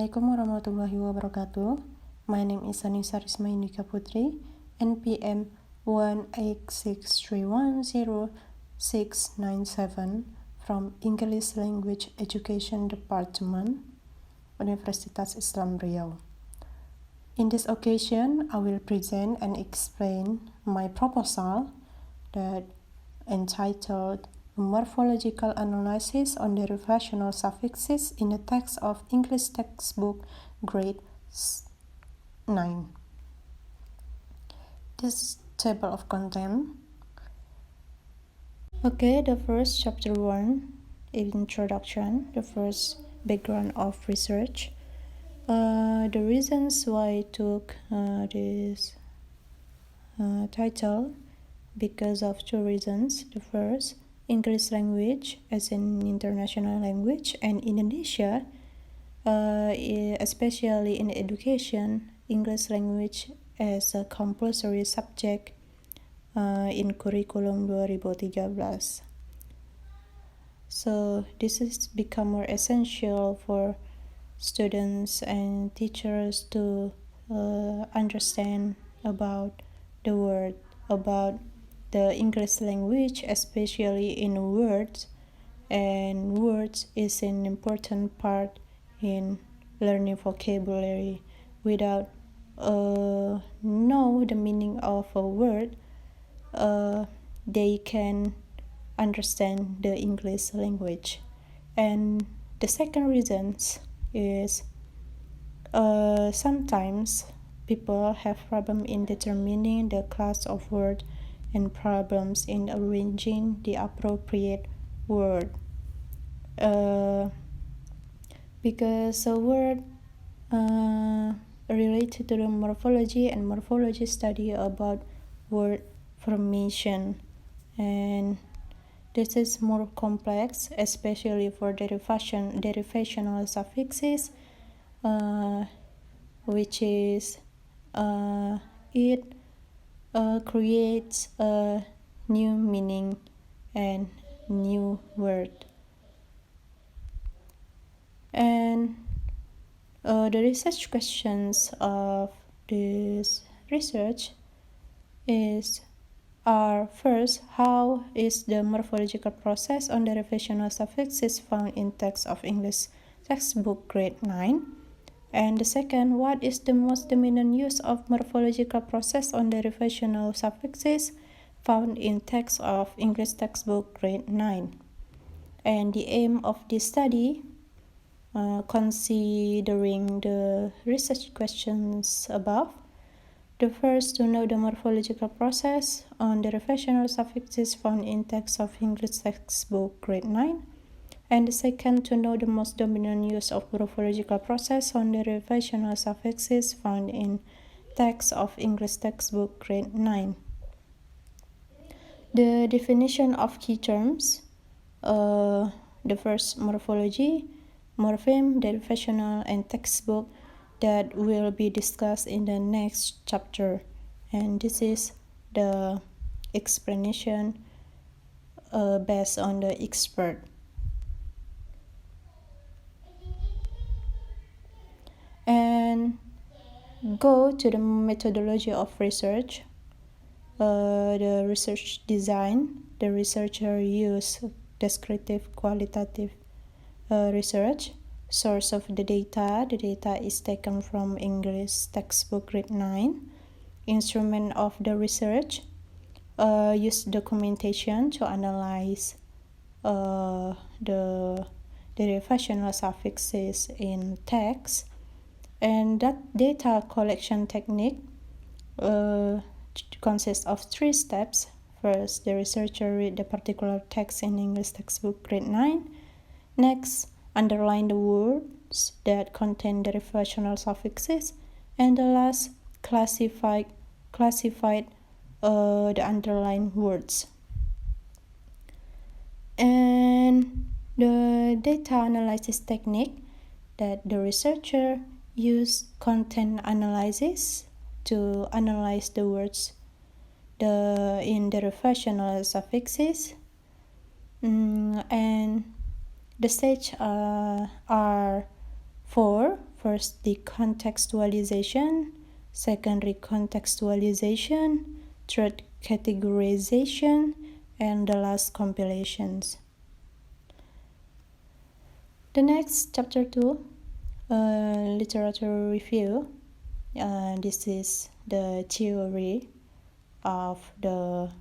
Assalamualaikum warahmatullahi wabarakatuh. My name is Annisa Rismayunika Putri, NPM 186310697 from English Language Education Department, Universitas Islam Riau. In this occasion, I will present and explain my proposal that entitled Morphological Analysis on Derivational Suffixes in the Text of English Textbook Grade 9. This table of content. Okay, the first chapter 1, introduction, the first background of research. The reasons why I took this title, because of two reasons. The first, English language as an international language, and Indonesia, especially in education, English language as a compulsory subject in curriculum 2013. So this has become more essential for students and teachers to understand about the word, about the English language, especially in words, and words is an important part in learning vocabulary. Without know the meaning of a word, they can understand the English language. And the second reason is sometimes people have problem in determining the class of word and problems in arranging the appropriate word. Because a word related to the morphology, and morphology study about word formation, and this is more complex, especially for derivational suffixes, which is it creates a new meaning and new word. And the research questions of this research are first, how is the morphological process on derivational suffixes found in text of English textbook grade 9? And the second, what is the most dominant use of morphological process on derivational suffixes found in text of English textbook grade 9? And the aim of this study, considering the research questions above, the first, to know the morphological process on derivational suffixes found in text of English textbook grade 9. And the second, to know the most dominant use of morphological process on derivational suffixes found in text of English textbook grade 9. The definition of key terms, the first, morphology, morpheme, derivational, and textbook, that will be discussed in the next chapter. And this is the explanation based on the expert. And go to the methodology of research. The research design, the researcher use descriptive qualitative research. Source of the data is taken from English textbook grade 9. Instrument of the research, use documentation to analyze the derivational suffixes in text. And that data collection technique consists of 3 steps. First, the researcher read the particular text in English textbook grade 9. Next, underline the words that contain derivational suffixes. And the last, classified the underlined words. And the data analysis technique, that the researcher use content analysis to analyze the words in derivational suffixes. And the stage are 4. first, decontextualization, second, recontextualization, third, categorization, and the last, compilations. The next, chapter 2, literature review. This is the theory of the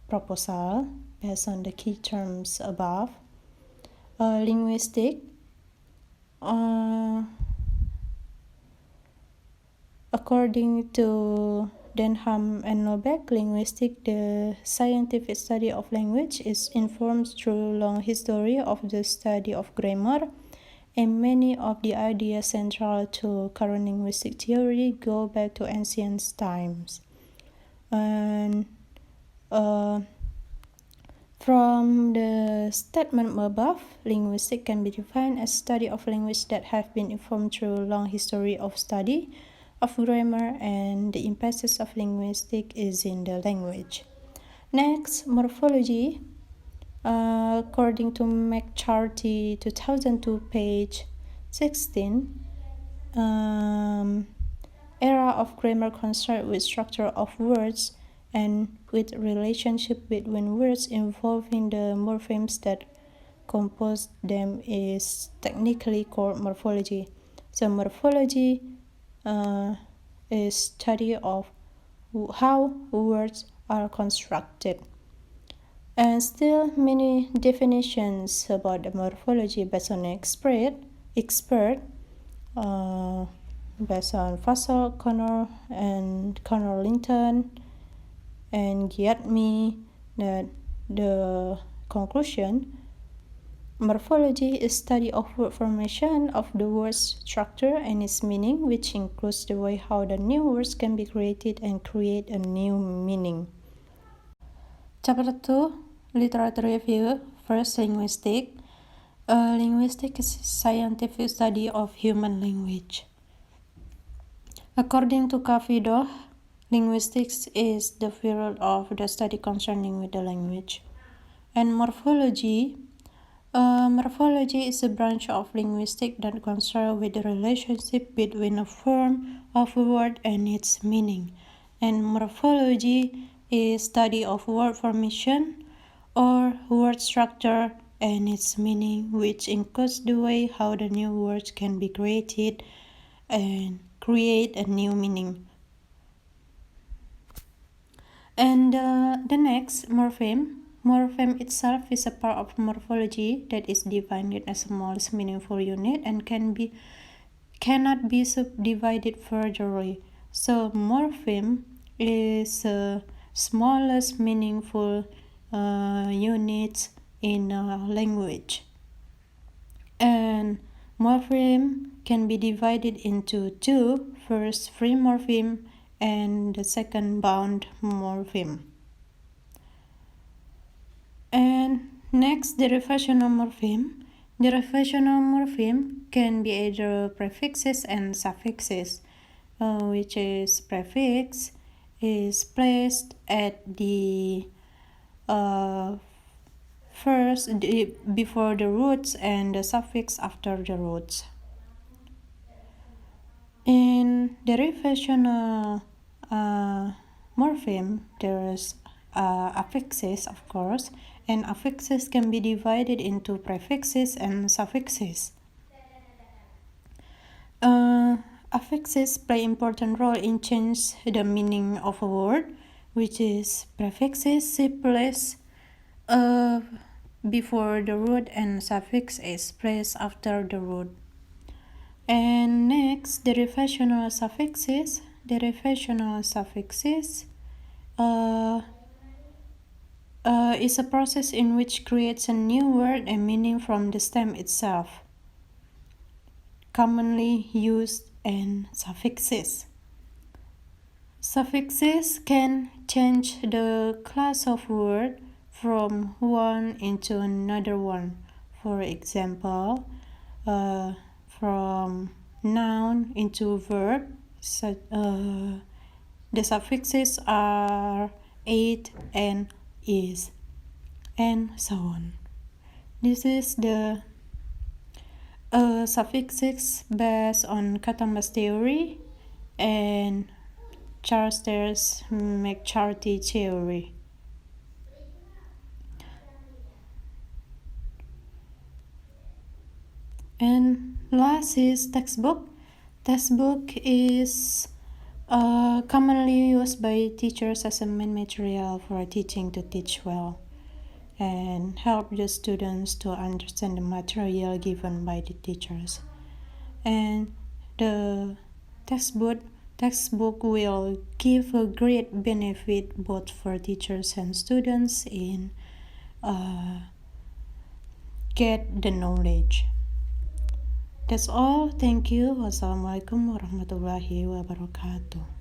proposal based on the key terms above. Linguistic. According to Denham and Norbeck, linguistic, the scientific study of language, is informed through long history of the study of grammar, and many of the ideas central to current linguistic theory go back to ancient times. And from the statement above, linguistics can be defined as study of language that have been informed through a long history of study of grammar, and the emphasis of linguistics is in the language. Next, morphology. According to McCarthy 2002, page 16, era of grammar concerned with structure of words and with relationship between words involving the morphemes that compose them is technically called morphology. So morphology is study of how words are constructed. And still many definitions about the morphology based on expert based on Fassel, Connor, and Connor Linton, and Gyatmi, that the conclusion, morphology is study of word formation, of the word's structure and its meaning, which includes the way how the new words can be created and create a new meaning. Chapter 2, literature review. First, linguistic. Linguistic is scientific study of human language. According to Kavidoh, linguistics is the field of the study concerning with the language. And morphology. Morphology is a branch of linguistics that concerns with the relationship between a form of a word and its meaning. And morphology is study of word formation or word structure and its meaning, which includes the way how the new words can be created and create a new meaning. And the next, morpheme. Morpheme itself is a part of morphology that is defined as the smallest meaningful unit and cannot be subdivided furtherly. So morpheme is the smallest meaningful unit in a language. And morpheme can be divided into two: first, free morpheme, and the second, bound morpheme. And next, derivational morpheme. Derivational morpheme can be either prefixes and suffixes, which is prefix is placed at the before the roots and the suffix after the roots. In derivational morpheme, there's affixes, of course, and affixes can be divided into prefixes and suffixes. Affixes play important role in change the meaning of a word, which is prefixes placed before the root and suffix is placed after the root. And next, derivational suffixes. Derivational suffixes is a process in which creates a new word and meaning from the stem itself. Commonly used and suffixes. Suffixes can change the class of word from one into another one. For example, from noun into verb, the suffixes are it and is, and so on. This is the suffixes based on kata-mas theory and Charter's McCarthy theory. And last is textbook. Textbook is commonly used by teachers as a main material for teaching to teach well and help the students to understand the material given by the teachers. And the textbook will give a great benefit both for teachers and students in get the knowledge. That's all. Thank you. Wassalamualaikum warahmatullahi wabarakatuh.